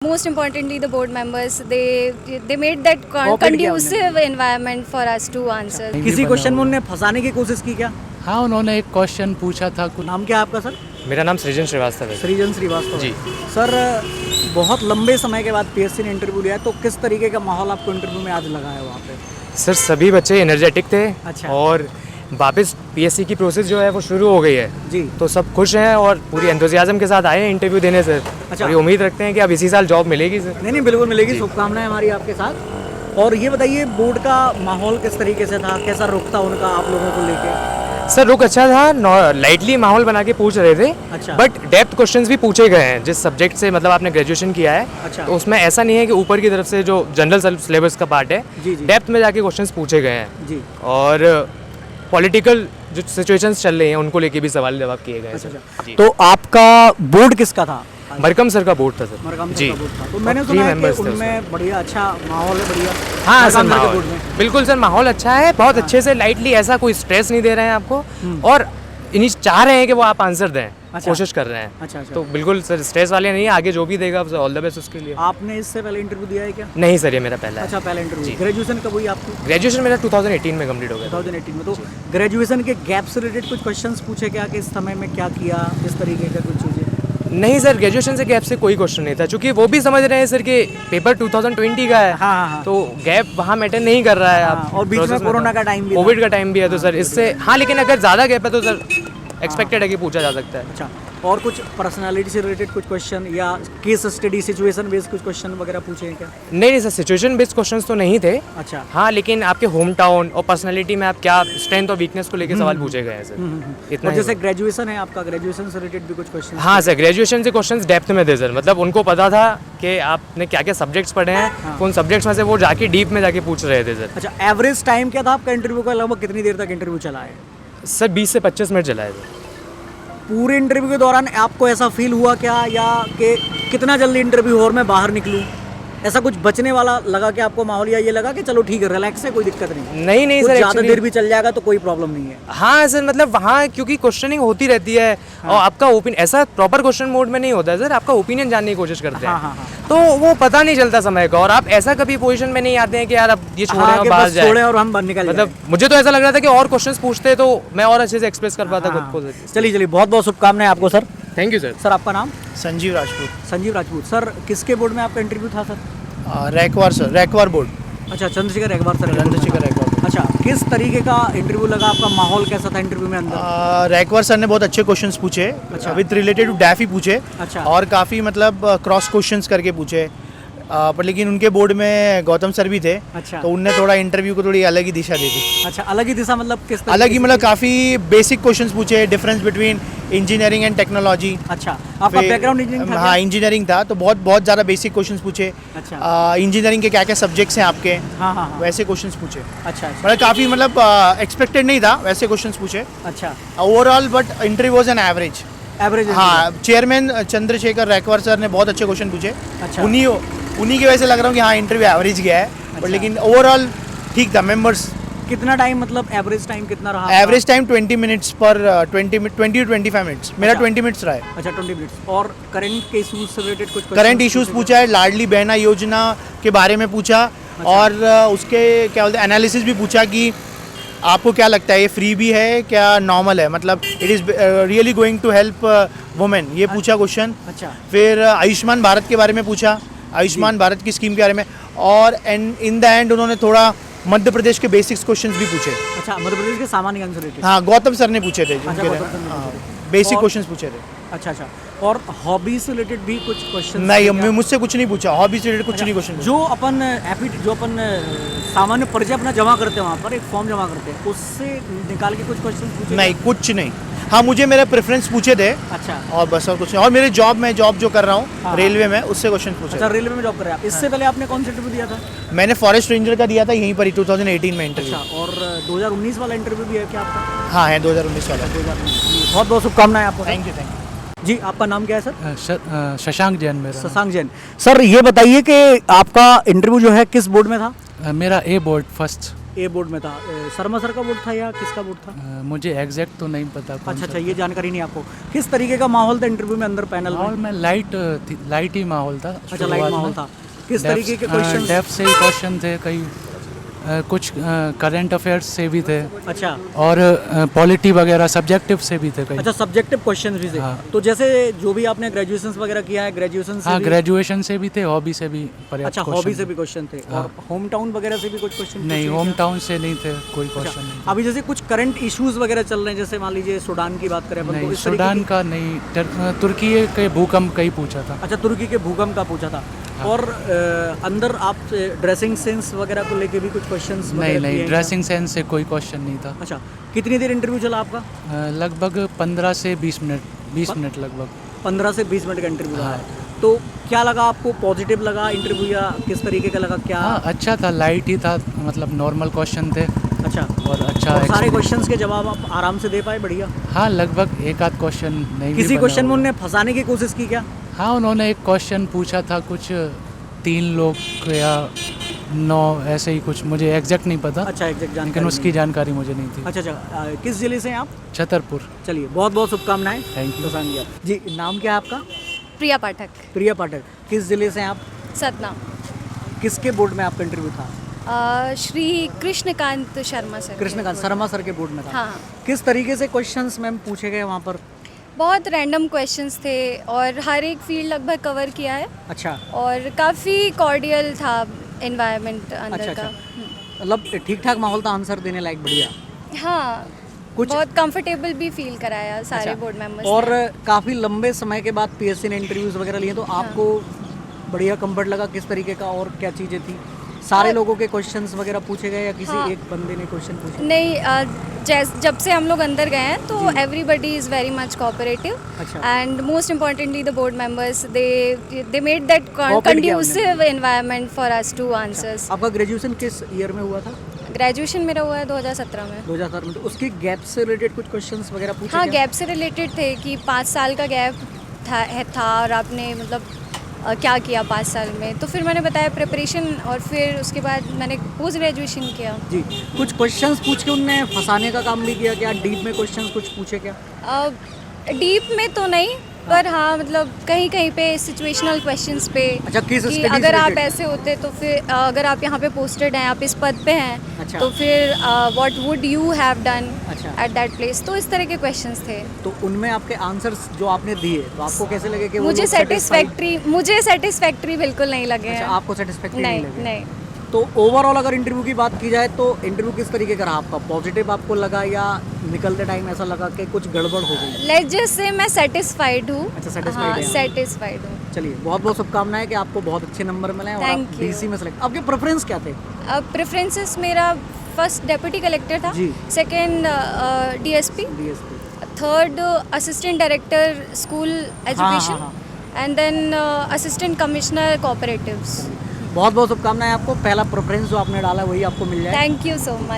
Most importantly, the board members they made that conducive environment for us to answer. किसी question में उन्होंने फंसाने की कोशिश की क्या? हाँ, उन्होंने एक क्वेश्चन पूछा था कुछ। नाम क्या है आपका सर? मेरा नाम सृजन श्रीवास्तव है। सृजन श्रीवास्तव जी सर, बहुत लंबे समय के बाद पीएससी ने इंटरव्यू लिया है, तो किस तरीके का माहौल आपको इंटरव्यू में आज लगा है वहाँ पे? सर, सभी बच्चे एनर्जेटिक थे। अच्छा। और वापस पीएससी की प्रोसेस जो है वो शुरू हो गई है जी। तो सब खुश हैं और पूरी एंथुसियाज्म के साथ आए हैं इंटरव्यू देने सर। अच्छा। और ये उम्मीद रखते हैं कि अब इसी साल जॉब मिलेगी सर। नहीं बिल्कुल मिलेगी, शुभकामनाएं हमारी आपके साथ। और ये बताइए, बोर्ड का माहौल किस तरीके से था, कैसा रुख था उनका आप लोगों को लेके? सर, रुक अच्छा था, लाइटली माहौल बना के पूछ रहे थे। अच्छा। बट डेप्थ क्वेश्चंस भी पूछे गए हैं जिस सब्जेक्ट से मतलब आपने ग्रेजुएशन किया है। अच्छा। तो उसमें ऐसा नहीं है कि ऊपर की तरफ से जो जनरल सिलेबस का पार्ट है, जी, जी। डेप्थ में जाके क्वेश्चंस पूछे गए हैं। जी। और पॉलिटिकल जो सिचुएशंस चल रही हैं उनको लेके भी सवाल जवाब किए गए हैं सर। जी। तो आपका बोर्ड किसका था? मरकम सर का बोर्ड था सर। मरकाम जी। सर का बोर्ड था। तो मैंने और सुना है 3 कि members थे उनमें बढ़िया अच्छा माहौल है, बढ़िया। हाँ सर, मरकाम के माहौल बोर्ड में। बिल्कुल सर, माहौल अच्छा है, बहुत अच्छे से लाइटली, ऐसा कोई स्ट्रेस नहीं दे रहे हैं आपको। और इन्हीं चाह रहे हैं कि वो आप आंसर दें। अच्छा। कोशिश कर रहे हैं। अच्छा अच्छा। तो बिल्कुल सर स्ट्रेस वाले नहीं है, आगे जो भी देगा ऑल द बेस्ट उसके लिए। आपने इससे पहले इंटरव्यू दिया है क्या? नहीं सर, ये मेरा पहला है। अच्छा, पहला इंटरव्यू। जी। ग्रेजुएशन कब हुई आपकी? ग्रेजुएशन मेरा 2018 में कंप्लीट हो गया। 2018 में। तो ग्रेजुएशन के गैप से रिलेटेड कुछ क्वेश्चंस पूछे क्या, कि इस समय में क्या किया, इस तरीके का कुछ चीज़ें? नहीं सर, ग्रेजुएशन से गैप से कोई क्वेश्चन नहीं था, क्योंकि वो भी समझ रहे हैं सर कि पेपर 2020 का है। हाँ। तो गैप वहाँ मैटर नहीं कर रहा है। हाँ, आप और बीच में process कोरोना का टाइम भी था। कोविड का टाइम भी है, तो सर इससे हाँ, लेकिन अगर ज़्यादा गैप है तो सर एक्सपेक्टेड है कि पूछा जा सकता है। अच्छा, और कुछ पर्सनालिटी से रिलेटेड कुछ क्वेश्चन या केस स्टडी सिचुएशन बेस्ड कुछ क्वेश्चन वगैरह पूछे हैं क्या? नहीं सर, सिचुएशन बेस्ड क्वेश्चंस तो नहीं थे। अच्छा। हाँ, लेकिन आपके होम टाउन और पर्सनालिटी में आप क्या स्ट्रेंथ और वीकनेस को लेकर सवाल पूछे गए हैं सर। इतना और ही जैसे सर। ग्रेजुएशन है आपका, ग्रेजुएशन से रिलेटेड भी कुछ क्वेश्चन? हाँ सर, ग्रेजुएशन से क्वेश्चंस डेप्थ में थे सर, मतलब उनको पता था कि आपने क्या क्या सब्जेक्ट्स पढ़े हैं, कौन सब्जेक्ट्स में से वो जाके डीप में जाके पूछ रहे थे सर। अच्छा, एवरेज टाइम क्या था आपका इंटरव्यू का? लगभग कितनी देर तक इंटरव्यू चला है? सर 20 से 25 मिनट चला है सर। पूरे इंटरव्यू के दौरान आपको ऐसा फील हुआ क्या, या कि कितना जल्दी इंटरव्यू और मैं बाहर निकलूं, ऐसा कुछ बचने वाला लगा कि आपको माहौल, या ये लगा कि चलो ठीक है, रिलैक्स है, कोई दिक्कत नहीं? नहीं कुछ सर, ज़्यादा actually- देर भी चल जाएगा तो कोई प्रॉब्लम नहीं है? हाँ सर, मतलब वहाँ क्योंकि क्वेश्चनिंग होती रहती है। और आपका ओपिनियन ऐसा प्रॉपर क्वेश्चन मोड में नहीं होता है सर, आपका ओपिनियन जानने की कोशिश करते हैं। हाँ। तो वो पता नहीं चलता समय का, और आप ऐसा कभी पोजीशन में नहीं आते हैं कि यार अब ये छोड़े हाँ, और कि बाहर बस जाए। छोड़े और हम बाहर निकल मतलब जाएं। मुझे तो ऐसा लग रहा था कि और क्वेश्चंस पूछते तो मैं और अच्छे से एक्सप्रेस कर पाता खुद को। चलिए बहुत बहुत शुभकामनाएं आपको sir. Thank you sir. Sir आपका नाम? संजीव राजपूत। संजीव राजपूत। सर किसके बोर्ड में आपका इंटरव्यू था sir? Raikwar sir, Raikwar board. अच्छा, चंद्रशेखर रैकवार सर। चंद्रशेखर रैकवार। अच्छा, किस तरीके का इंटरव्यू लगा आपका? माहौल कैसा था इंटरव्यू में अंदर? रैकवार सर ने बहुत अच्छे क्वेश्चंस पूछे। अच्छा। विद रिलेटेड टू डैफी पूछे। अच्छा। और काफ़ी मतलब क्रॉस क्वेश्चंस करके पूछे। पर लेकिन उनके बोर्ड में गौतम सर भी थे। अच्छा। तो उनने थोड़ा इंटरव्यू को थोड़ी अलग ही दिशा दे दी। अच्छा, अलग ही दिशा मतलब किस तरीके अलग ही से? मतलब काफ़ी बेसिक क्वेश्चंस पूछे, difference between engineering and technology. अच्छा, आपका बैकग्राउंड इंजीनियरिंग था? हाँ, इंजीनियरिंग था, तो बहुत ज़्यादा बेसिक क्वेश्चंस पूछे। अच्छा। इंजीनियरिंग के क्या क्या सब्जेक्ट्स हैं आपके, हाँ। वैसे क्वेश्चंस पूछे। अच्छा। मतलब काफ़ी मतलब एक्सपेक्टेड नहीं था वैसे क्वेश्चंस पूछे अच्छा, overall, but interview was an average. Average. हाँ, चेयरमैन चंद्रशेखर रैकवार सर ने बहुत अच्छे क्वेश्चन पूछे। अच्छा। उन्हीं की वजह से लग रहा हूँ कि हाँ इंटरव्यू एवरेज गया है। अच्छा। बट लेकिन ओवरऑल ठीक था। मेंबर्स कितना टाइम, मतलब एवरेज टाइम कितना रहा? एवरेज टाइम 20 मिनट्स पर 20 to 25 मिनट्स। मेरा अच्छा। 20 मिनट्स रहा है। अच्छा, 20 मिनट्स। और करंट के इशूज से रिलेटेड कुछ करंट इश्यूज पूछा है, लाडली बहना योजना के बारे में पूछा। और उसके क्या बोलते हैं एनालिसिस भी पूछा कि आपको क्या लगता है ये फ्री भी है क्या नॉर्मल है, मतलब it is really going to help women, ये पूछा क्वेश्चन। अच्छा। फिर आयुष्मान भारत के बारे में पूछा, आयुष्मान भारत की स्कीम के बारे में। और इन द एंड उन्होंने थोड़ा मध्य प्रदेश के बेसिक्स क्वेश्चंस भी पूछे। अच्छा, मध्य प्रदेश के सामान्य ज्ञान से रिलेटेड? हाँ, गौतम सर ने पूछे थे अच्छा, जिनके गौतम सर ने पूछे थे। बेसिक और- क्वेश्चंस पूछे थे। अच्छा। और हॉबीज से रिलेटेड भी कुछ क्वेश्चन? नहीं, मुझसे कुछ नहीं पूछा, हॉबी से रिलेटेड कुछ नहीं क्वेश्चन। जो अपन सामान्य परिचय अपना जमा करते हैं, वहाँ पर एक फॉर्म जमा करते हैं, उससे निकाल के कुछ क्वेश्चन पूछे? नहीं, कुछ नहीं। हाँ, मुझे मेरे प्रेफरेंस पूछे थे। अच्छा। और बस, और कुछ नहीं। और मेरे जॉब जो कर रहा हूँ हाँ। रेलवे में, उससे क्वेश्चन पूछे। अच्छा, रेलवे में जॉब कर रहे हैं आप। इससे पहले आपने कौन सा इंटरव्यू दिया था? मैंने फॉरेस्ट रेंजर का दिया था यहीं पर ही 2018 में इंटरव्यू। अच्छा, और 2019 वाला इंटरव्यू भी है क्या आपका? हाँ है, 2019 वाला। 2019। बहुत बहुत शुभकामनाएं आपको। Thank you. जी, आपका नाम क्या है सर? शशांक जैन मेरा। शशांक जैन। सर ये बताइए कि आपका इंटरव्यू जो है किस बोर्ड में था? मेरा ए बोर्ड फर्स्ट। ए बोर्ड में था। शर्मा सर का बोर्ड था या किसका बोर्ड था? मुझे एग्जैक्ट तो नहीं पता कौन अच्छा सा अच्छा, ये जानकारी नहीं आपको। किस तरीके का माहौल था इंटरव्यू में अंदर पैनल माहौल में? में लाइट ही माहौल था। अच्छा, लाइट माहौल था। किस तरीके के क्वेश्चन? डेप्थ से ही क्वेश्चन थे, कई कुछ करंट अफेयर्स से भी थे अच्छा और पॉलिटी वगैरह सब्जेक्टिव से भी थे कई। अच्छा, सब्जेक्टिव क्वेश्चन भी थे। हाँ। तो जैसे जो भी आपने ग्रेजुएशन वगैरह किया है, ग्रेजुएशन से हाँ, भी? ग्रेजुएशन से भी थे, हॉबी से भी पर्याप्त अच्छा, question हॉबी से थे। भी क्वेश्चन थे। हाँ। और होम टाउन वगैरह से भी कुछ क्वेश्चन? नहीं, होम टाउन से नहीं थे कोई अच्छा, क्वेश्चन नहीं। अभी जैसे कुछ करंट इश्यूज वगैरह चल रहे हैं, जैसे मान लीजिए सूडान की बात करें अपन, तो नहीं, इस तरीके सूडान की- का नहीं, तुर्की के भूकंप का ही पूछा था। अच्छा, तुर्की के भूकंप का पूछा था। हाँ। और अंदर आप ड्रेसिंग सेंस वगैरह को लेके भी कुछ क्वेश्चंस नहीं, ड्रेसिंग सेंस से कोई क्वेश्चन नहीं था। अच्छा, कितनी देर इंटरव्यू चला आपका? लगभग 15 से 20 मिनट लगभग। 15 से 20 मिनट का इंटरव्यू रहा हाँ। है। तो क्या लगा आपको? पॉजिटिव लगा इंटरव्यू या किस तरीके का लगा क्या? हाँ, अच्छा था, लाइट ही था, मतलब नॉर्मल क्वेश्चन थे अच्छा, और अच्छा और सारे experience- क्वेश्चंस के जवाब आप आराम से दे पाए? बढ़िया। हाँ, लगभग एक आध क्वेश्चन नहीं भी किसी बना क्वेश्चन में हुआ। उन्होंने फंसाने की कोशिश की क्या? हाँ, उन्होंने एक क्वेश्चन पूछा था, कुछ 3 लोग या 9 ऐसे ही कुछ, मुझे एग्जैक्ट नहीं पता, अच्छा, एग्जैक्ट लेकिन जानकारी उसकी नहीं। जानकारी मुझे नहीं थी। अच्छा अच्छा, किस जिले से हैं आप? छतरपुर। चलिए, बहुत बहुत शुभकामनाएं। Thank you. दसांगिया जी, नाम क्या है आपका? प्रिया पाठक, प्रिया पाठक। किस जिले से हैं आप? सतना। किसके बोर्ड में आपका इंटरव्यू था? श्री कृष्णकांत शर्मा सर। कृष्णकांत शर्मा सर के बोर्ड में था। हाँ, किस तरीके से क्वेश्चंस मैम पूछे गए वहाँ पर? बहुत रैंडम क्वेश्चंस थे और हर एक फील्ड लगभग कवर किया है अच्छा और काफ़ी कॉर्डियल था एनवायरनमेंट अंदर अच्छा का। अच्छा, मतलब ठीक ठाक माहौल था, आंसर देने लायक, बढ़िया हाँ, कुछ? बहुत कंफर्टेबल भी फील कराया सारे अच्छा, बोर्ड मेंबर्स और काफ़ी लंबे समय के बाद पीएससी ने इंटरव्यूज वगैरह लिए, तो आपको बढ़िया कंफर्ट लगा किस तरीके का? और क्या चीज़ें थी? सारे लोगों के क्वेश्चंस वगैरह पूछे गए या किसी हाँ। एक बंदे ने क्वेश्चन पूछे? नहीं, जब से हम लोग अंदर गए हैं तो everybody is very much cooperative अच्छा। And most importantly the board members they made that Cooperate किया conducive environment for us to answers. आपका ग्रेजुएशन किस ईयर में हुआ था? ग्रेजुएशन मेरा हुआ है 2017 में। 2017 में। तो उसके गैप से रिलेटेड कुछ क्वेश्चंस वगैरह पूछे हाँ, क्या? गैप से रिलेटेड थे कि 5 साल का गैप था और आपने मतलब क्या किया 5 साल में, तो फिर मैंने बताया प्रिपरेशन और फिर उसके बाद मैंने पोस्ट ग्रेजुएशन किया। जी, कुछ क्वेश्चंस पूछ के उनने फंसाने का काम भी किया क्या? डीप में क्वेश्चंस कुछ पूछे क्या? डीप में तो नहीं, पर हाँ मतलब कहीं कहीं पे सिचुएशनल क्वेश्चंस पे अच्छा, केस कि स्टडीज अगर आप related? ऐसे होते तो फिर अगर आप यहाँ पे पोस्टेड हैं, आप इस पद पे हैं, अच्छा। तो फिर what would you have done अच्छा। At that place. तो इस तरह के क्वेश्चंस थे। तो उनमें आपके आंसर्स जो आपने दिए, तो आपको कैसे लगे कि वो मुझे लोग satisfied- सेटिस्फैक्ट्री बिल्कुल नहीं लगे अच्छा, हैं। आपको सेटिस्फैक्ट्री नहीं नहीं लगे? नहीं, तो ओवरऑल अगर इंटरव्यू की बात की जाए तो इंटरव्यू किस तरीके का रहा आपका? पॉजिटिव आपको लगा या निकलते टाइम ऐसा लगा कि कुछ गड़बड़ हो गई? लेट्स जस्ट से मैं सेटिस्फाइड हूँ। अच्छा, satisfied हाँ, हैं आप। सेटिस्फाइड हूँ। चलिए, बहुत बहुत शुभकामनाएं कि आपको बहुत अच्छे नंबर मिले और आप Thank you. डीसी में सेलेक्ट। आपके प्रेफरेंस क्या थे? अब प्रेफरेंसेस मेरा फर्स्ट डेप्यूटी कलेक्टर था, जी। Second DSP, DSP. Third assistant director school education हाँ। And then assistant commissioner cooperatives. बहुत बहुत शुभकामनाएं आपको। पहला प्रेफरेंस जो आपने डाला वही आपको मिल जाए। Thank you so much.